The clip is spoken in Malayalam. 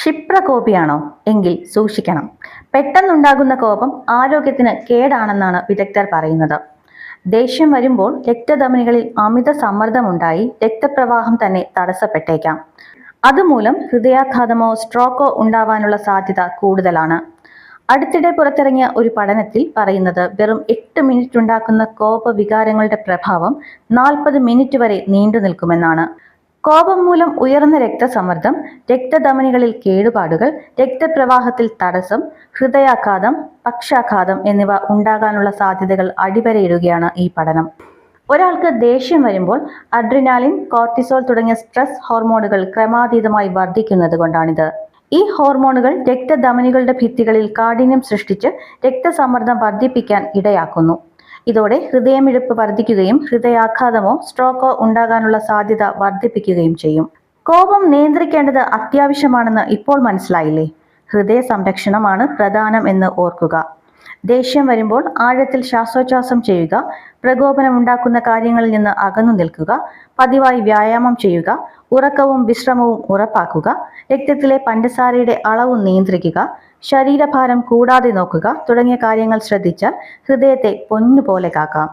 ക്ഷിപ്രകോപിയാണോ? എങ്കിൽ സൂക്ഷിക്കണം. പെട്ടെന്നുണ്ടാകുന്ന കോപം ആരോഗ്യത്തിന് കേടാണെന്നാണ് വിദഗ്ധർ പറയുന്നത്. ദേഷ്യം വരുമ്പോൾ രക്തധമനികളിൽ അമിത സമ്മർദ്ദമുണ്ടായി രക്തപ്രവാഹം തന്നെ തടസ്സപ്പെട്ടേക്കാം. അതുമൂലം ഹൃദയാഘാതമോ സ്ട്രോക്കോ ഉണ്ടാവാനുള്ള സാധ്യത കൂടുതലാണ്. അടുത്തിടെ പുറത്തിറങ്ങിയ ഒരു പഠനത്തിൽ പറയുന്നത് വെറും 8 മിനിറ്റ് ഉണ്ടാക്കുന്ന കോപവികാരങ്ങളുടെ പ്രഭാവം 40 മിനിറ്റ് വരെ നീണ്ടു നിൽക്കുമെന്നാണ്. കോപം മൂലം ഉയർന്ന രക്തസമ്മർദ്ദം, രക്തധമനികളിൽ കേടുപാടുകൾ, രക്തപ്രവാഹത്തിൽ തടസ്സം, ഹൃദയാഘാതം, പക്ഷാഘാതം എന്നിവ ഉണ്ടാകാനുള്ള സാധ്യതകൾ അടിവരയിടുകയാണ് ഈ പഠനം. ഒരാൾക്ക് ദേഷ്യം വരുമ്പോൾ അഡ്രിനാലിൻ, കോർട്ടിസോൾ തുടങ്ങിയ സ്ട്രെസ് ഹോർമോണുകൾ ക്രമാതീതമായി വർദ്ധിക്കുന്നത് കൊണ്ടാണിത്. ഈ ഹോർമോണുകൾ രക്തധമനികളുടെ ഭിത്തികളിൽ കാഠിന്യം സൃഷ്ടിച്ച് രക്തസമ്മർദ്ദം വർദ്ധിപ്പിക്കാൻ ഇടയാക്കുന്നു. ഇതോടെ ഹൃദയമിടിപ്പ് വർദ്ധിക്കുകയും ഹൃദയാഘാതമോ സ്ട്രോക്കോ ഉണ്ടാകാനുള്ള സാധ്യത വർദ്ധിപ്പിക്കുകയും ചെയ്യും. കോപം നിയന്ത്രിക്കേണ്ടത് അത്യാവശ്യമാണെന്ന് ഇപ്പോൾ മനസ്സിലായില്ലേ? ഹൃദയ സംരക്ഷണമാണ് പ്രധാനം എന്ന് ഓർക്കുക. ദേഷ്യം വരുമ്പോൾ ആഴത്തിൽ ശ്വാസോച്ഛ്വാസം ചെയ്യുക, പ്രകോപനമുണ്ടാക്കുന്ന കാര്യങ്ങളിൽ നിന്ന് അകന്നു നിൽക്കുക, പതിവായി വ്യായാമം ചെയ്യുക, ഉറക്കവും വിശ്രമവും ഉറപ്പാക്കുക, രക്തത്തിലെ പഞ്ചസാരയുടെ അളവ് നിയന്ത്രിക്കുക, ശരീരഭാരം കൂടാതെ നോക്കുക തുടങ്ങിയ കാര്യങ്ങൾ ശ്രദ്ധിച്ചാൽ ഹൃദയത്തെ പൊന്നുപോലെ കാക്കാം.